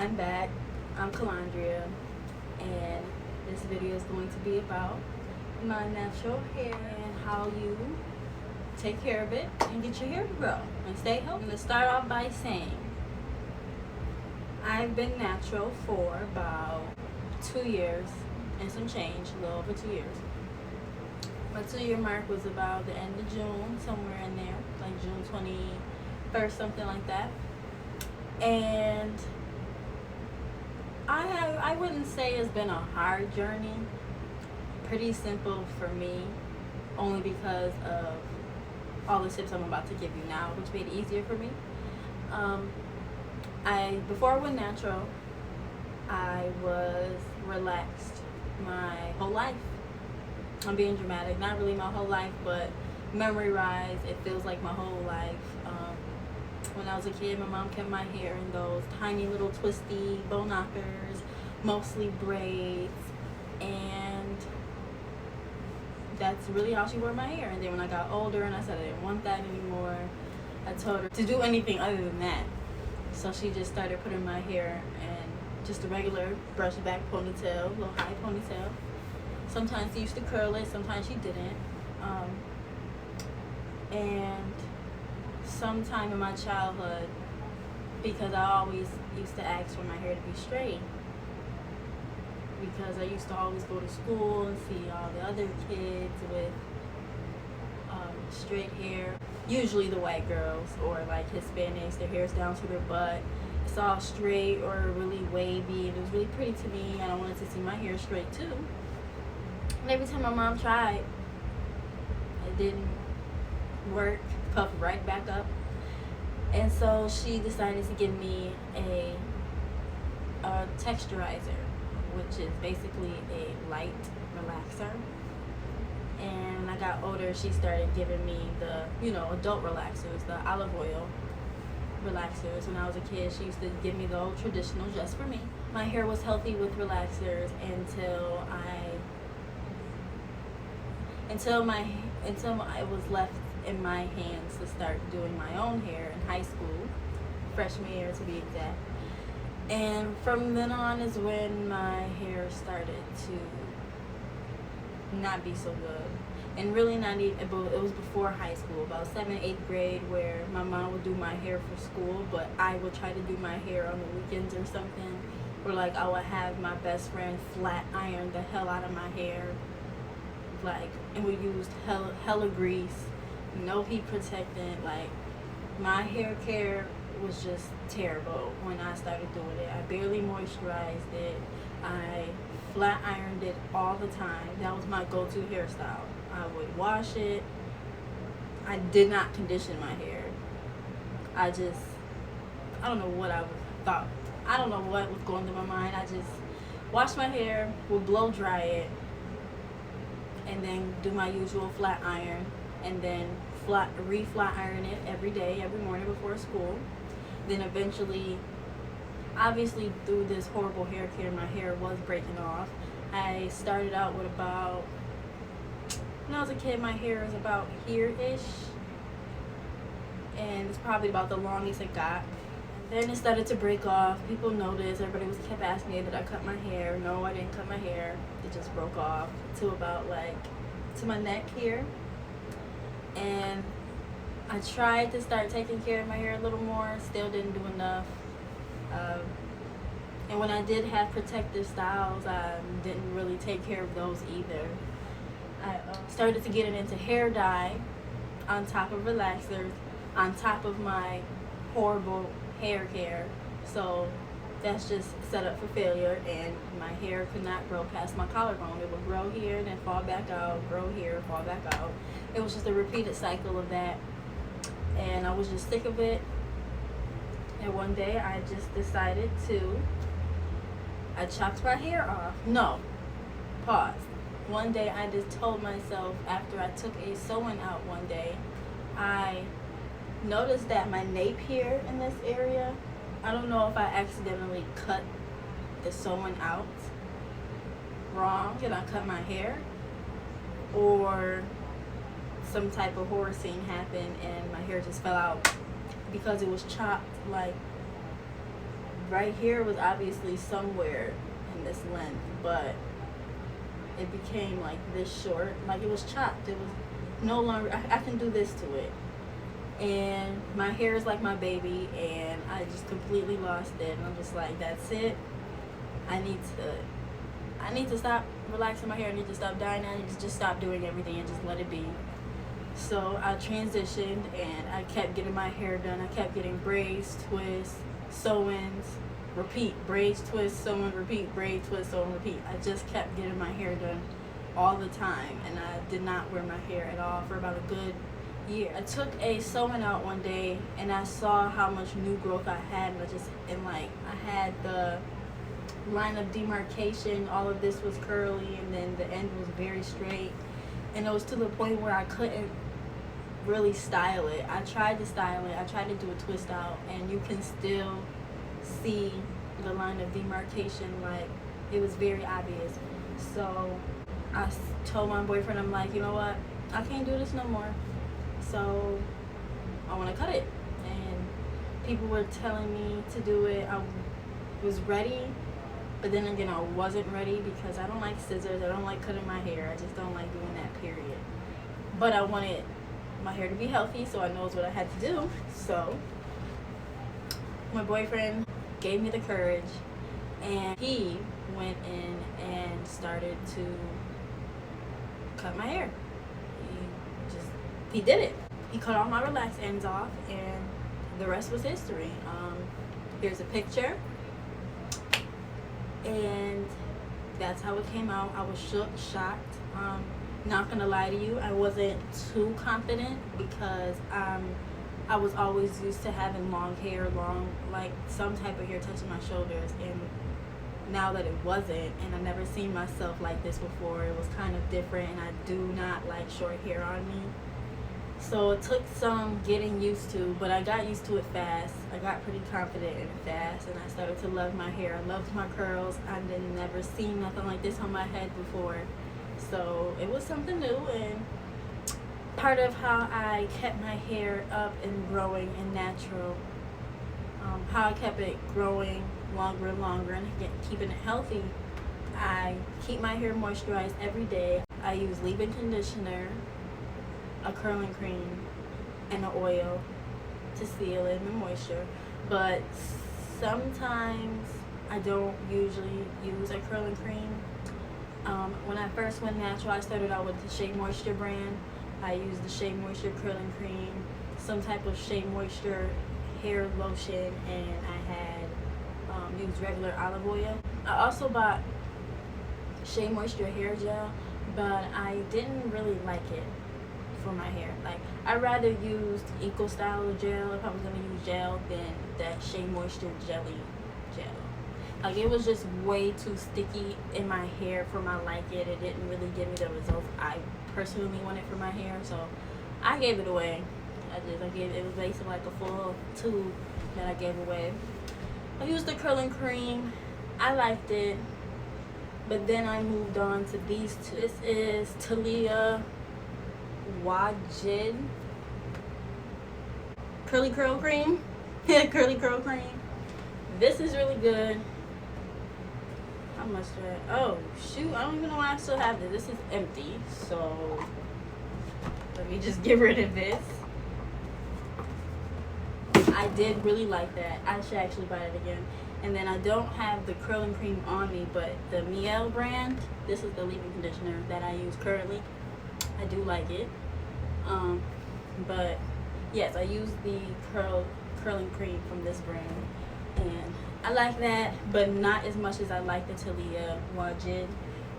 I'm back. I'm Calandria, and this video is going to be about my natural hair and how you take care of it and get your hair to grow and stay healthy. I'm going to start off by saying I've been natural for about 2 years and some change, a little over 2 years. My 2-year mark was about the end of June, somewhere in there, like June 21st, something like that. And I wouldn't say it's been a hard journey. Pretty simple for me, only because of all the tips I'm about to give you now, which made it easier for me. Before I went natural, I was relaxed my whole life. I'm being dramatic, not really my whole life, but memory-wise, it feels like my whole life. When I was a kid, my mom kept my hair in those tiny little twisty bow knockers, mostly braids, and that's really how she wore my hair. And then when I got older and I said I didn't want that anymore, I told her to do anything other than that. So she just started putting my hair in just a regular brush back ponytail, little high ponytail. Sometimes she used to curl it, sometimes she didn't. And sometime in my childhood, because I always used to ask for my hair to be straight, because I used to always go to school and see all the other kids with straight hair, usually the white girls or like Hispanics, their hair's down to their butt. It's all straight or really wavy, and it was really pretty to me, and I wanted to see my hair straight too. And every time my mom tried, it didn't work, puffed right back up. And so she decided to give me a texturizer, which is basically a light relaxer. And when I got older, she started giving me the, adult relaxers, the olive oil relaxers. When I was a kid, she used to give me the old traditional just for me. My hair was healthy with relaxers until I was left in my hands to start doing my own hair in high school, freshman year to be exact. And from then on is when my hair started to not be so good. And really not even, it was before high school, about 7th, 8th grade, where my mom would do my hair for school, but I would try to do my hair on the weekends or something. Or like I would have my best friend flat iron the hell out of my hair. And we used hella grease, no heat protectant. Like, my hair care was just terrible when I started doing it. I barely moisturized it. I flat ironed it all the time. That was my go-to hairstyle. I would wash it. I did not condition my hair. I don't know what I thought. I don't know what was going through my mind. I just washed my hair, would blow dry it, and then do my usual flat iron, and then re-flat iron it every day, every morning before school. Then eventually, obviously through this horrible hair care, my hair was breaking off. I started out with about, when I was a kid, my hair was about here-ish, and it's probably about the longest it got. Then it started to break off. People noticed. Everybody kept asking me, did I cut my hair? No, I didn't cut my hair. It just broke off to about to my neck here. And I tried to start taking care of my hair a little more. Still didn't do enough. And when I did have protective styles, I didn't really take care of those either. I started to get it into hair dye on top of relaxers, on top of my horrible hair care. So that's just set up for failure, and my hair could not grow past my collarbone. It would grow here, then fall back out, grow here, fall back out. It was just a repeated cycle of that, and I was just sick of it. And one day I just decided I chopped my hair off. No, pause. One day I just told myself, after I took a sewing out one day, I noticed that my nape here in this area, I don't know if I accidentally cut the sewing out wrong and I cut my hair, or some type of horror scene happened and my hair just fell out because it was chopped like right here was obviously somewhere in this length, but it became like this short. Like it was chopped. It was no longer, I can do this to it. And my hair is like my baby, and I just completely lost it. And I'm just like, that's it. I need to stop relaxing my hair. I need to stop dyeing. I need to just stop doing everything and just let it be. So I transitioned and I kept getting my hair done. I kept getting braids, twists, sew-ins, repeat, braids, twist, sew-in, repeat, braid, twist, sew-in, repeat. I just kept getting my hair done all the time, and I did not wear my hair at all for about a good year. I took a sew-in out one day and I saw how much new growth I had, and I had the line of demarcation. All of this was curly, and then the end was very straight, and it was to the point where I couldn't really style it. I tried to style it. I tried to do a twist out, and you can still see the line of demarcation. Like, it was very obvious. So I told my boyfriend, I'm like, you know what, I can't do this no more, so I want to cut it. And people were telling me to do it. I was ready, but then again I wasn't ready, because I don't like scissors. I don't like cutting my hair. I just don't like doing that, period. But I wanted my hair to be healthy, so I knows what I had to do. So my boyfriend gave me the courage, and he went in and started to cut my hair. He did it. He cut all my relaxed ends off, and the rest was history. Here's a picture, and that's how it came out. I was shocked. Not gonna lie to you, I wasn't too confident, because I was always used to having long hair, like some type of hair touching my shoulders, and now that it wasn't, and I never seen myself like this before, it was kind of different, and I do not like short hair on me. So it took some getting used to, but I got used to it fast. I got pretty confident in it fast, and I started to love my hair. I loved my curls. I didn't never seen nothing like this on my head before. So it was something new, and part of how I kept my hair up and growing and natural, how I kept it growing longer and longer and keeping it healthy, I keep my hair moisturized every day. I use leave-in conditioner, a curling cream, and an oil to seal in the moisture. But sometimes I don't usually use a curling cream. When I first went natural, I started out with the Shea Moisture brand. I used the Shea Moisture curling cream, some type of Shea Moisture hair lotion, and I had used regular olive oil. I also bought Shea Moisture hair gel, but I didn't really like it for my hair. Like, I'd rather use Eco Style gel if I was gonna use gel than that Shea Moisture jelly gel. Like, it was just way too sticky in my hair for my liking. It didn't really give me the results I personally wanted for my hair, so I gave it away. It was basically like a full tube that I gave away. I used the curling cream. I liked it, but then I moved on to these two. This is Talia Wajid Curly Curl Cream. Curly Curl Cream. This is really good. How much do I? Oh shoot! I don't even know why I still have this. This is empty, so let me just get rid of this. I did really like that. I should actually buy it again. And then I don't have the curling cream on me, but the Miel brand, this is the leave-in conditioner that I use currently. I do like it. But yes, I use the curling cream from this brand, and I like that, but not as much as I like the Talia Wajid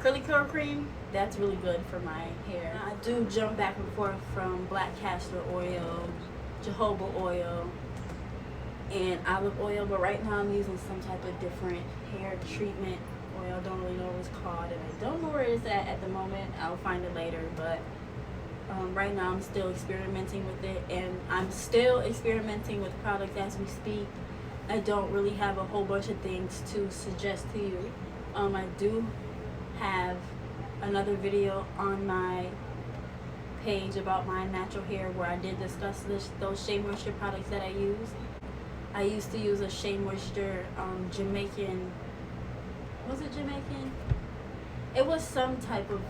Curly Curl Cream. That's really good for my hair. I do jump back and forth from black castor oil, jojoba oil, and olive oil, but right now I'm using some type of different hair treatment oil. I don't really know what it's called, and I don't know where it's at the moment. I'll find it later, but right now I'm still experimenting with it, and I'm still experimenting with products as we speak. I don't really have a whole bunch of things to suggest to you. I do have another video on my page about my natural hair where I did discuss those Shea Moisture products that I use. I used to use a Shea Moisture Jamaican. Was it Jamaican? It was some type of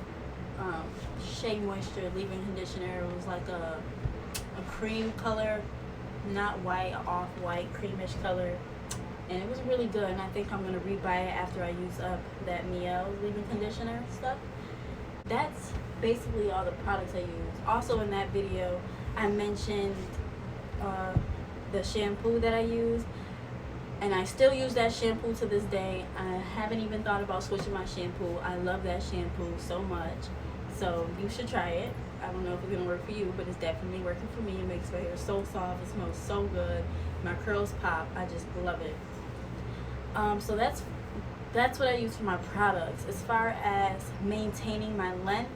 Shea Moisture leave-in conditioner. It was like a cream color, not white, off-white, creamish color. And it was really good, and I think I'm going to rebuy it after I use up that Miel leave-in conditioner stuff. That's basically all the products I use. Also in that video, I mentioned the shampoo that I use, and I still use that shampoo to this day. I haven't even thought about switching my shampoo. I love that shampoo so much, so you should try it. I don't know if it's gonna work for you, but it's definitely working for me. It makes my hair so soft. It smells so good. My curls pop. I just love it. So that's what I use for my products. As far as maintaining my length,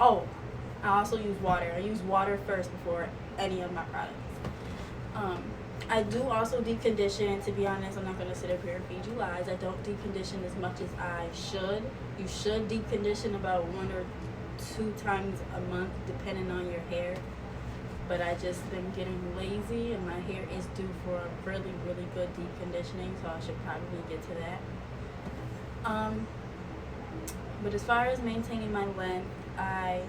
I also use water. I use water first before any of my products. I do also deep condition. To be honest, I'm not going to sit up here and feed you lies. I don't deep condition as much as I should. You should deep condition about 1 or 2 times a month, depending on your hair. But I just been getting lazy, and my hair is due for a really, really good deep conditioning, so I should probably get to that. But as far as maintaining my length, I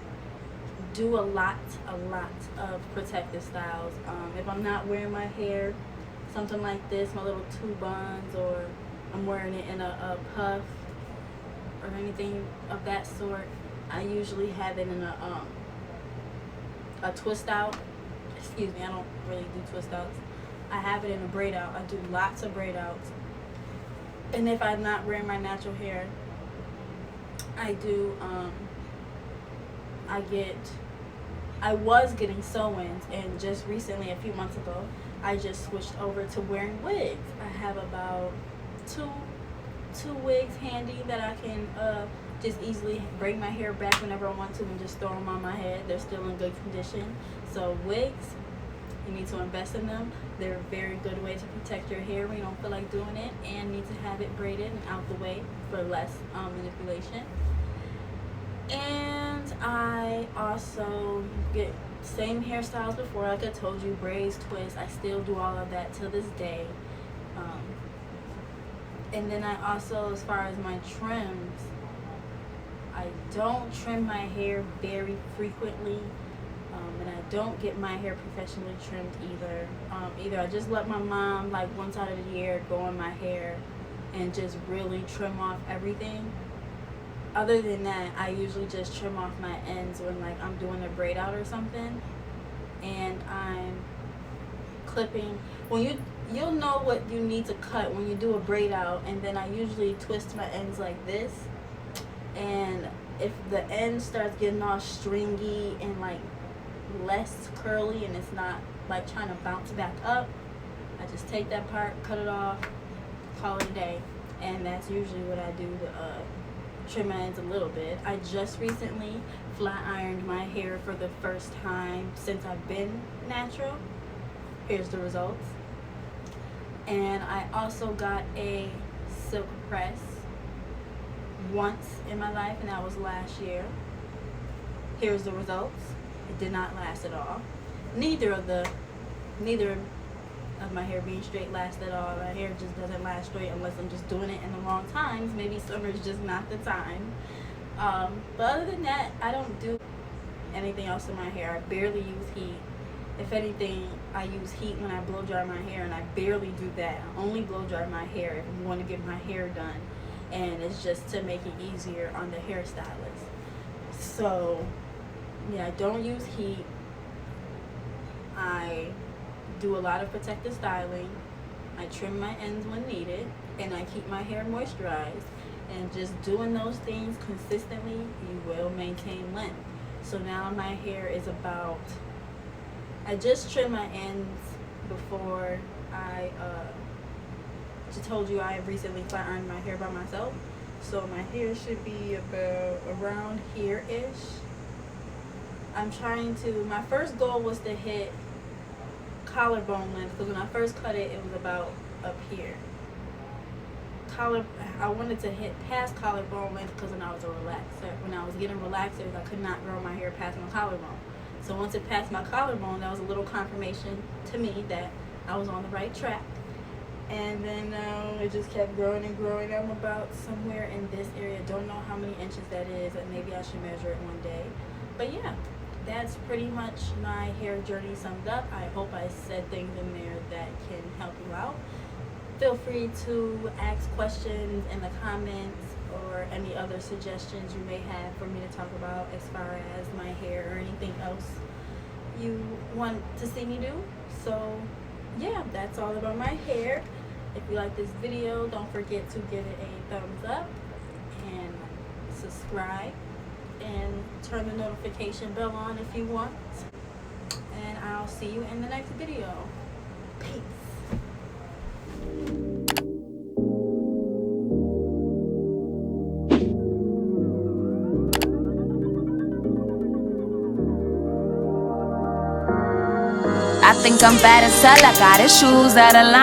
do a lot of protective styles. If I'm not wearing my hair something like this, my little 2 buns, or I'm wearing it in a puff or anything of that sort, I usually have it in a twist out. Excuse me, I don't really do twist outs. I have it in a braid out. I do lots of braid outs. And if I'm not wearing my natural hair, I do I was getting sew-ins, and just recently, a few months ago, I just switched over to wearing wigs. I have about two wigs handy that I can just easily braid my hair back whenever I want to and just throw them on my head. They're still in good condition. So wigs, you need to invest in them. They're a very good way to protect your hair when you don't feel like doing it, and need to have it braided and out the way for less manipulation. And I also get same hairstyles before, like I told you, braids, twists. I still do all of that till this day. And then I also, as far as my trims, I don't trim my hair very frequently, and I don't get my hair professionally trimmed either. Either I just let my mom, like, one side of the year go on my hair and just really trim off everything. Other than that, I usually just trim off my ends when, like, I'm doing a braid out or something, and I'm clipping. When you'll know what you need to cut when you do a braid out, and then I usually twist my ends like this, and if the end starts getting all stringy and like less curly, and it's not like trying to bounce back up, I just take that part, cut it off, call it a day. And that's usually what I do to trim my ends a little bit. I just recently flat ironed my hair for the first time since I've been natural. Here's the results. And I also got a silk press once in my life, and that was last year. Here's the results. It did not last at all. Neither of my hair being straight lasts at all. My hair just doesn't last straight unless I'm just doing it in the wrong times. Maybe summer's just not the time. But other than that, I don't do anything else in my hair. I barely use heat. If anything, I use heat when I blow dry my hair, and I barely do that. I only blow dry my hair if I want to get my hair done, and it's just to make it easier on the hairstylist. So yeah, I don't use heat. I do a lot of protective styling. I trim my ends when needed, and I keep my hair moisturized. And just doing those things consistently, you will maintain length. So now my hair is about, I just trimmed my ends before I just told you I recently flat ironed my hair by myself. So my hair should be about around here-ish. I'm trying to, my first goal was to hit collarbone length, because when I first cut it, it was about up here. I wanted to hit past collarbone length because when I was a relaxer, when I was getting relaxers, I could not grow my hair past my collarbone. So once it passed my collarbone, that was a little confirmation to me that I was on the right track. And then it just kept growing and growing. I'm about somewhere in this area. Don't know how many inches that is, and maybe I should measure it one day. But yeah, that's pretty much my hair journey summed up. I hope I said things in there that can help you out. Feel free to ask questions in the comments or any other suggestions you may have for me to talk about as far as my hair or anything else you want to see me do. So yeah, that's all about my hair. If you like this video, don't forget to give it a thumbs up and subscribe and turn the notification bell on if you want. And I'll see you in the next video. Peace. I think I'm bad as hell, I got his shoes out of line.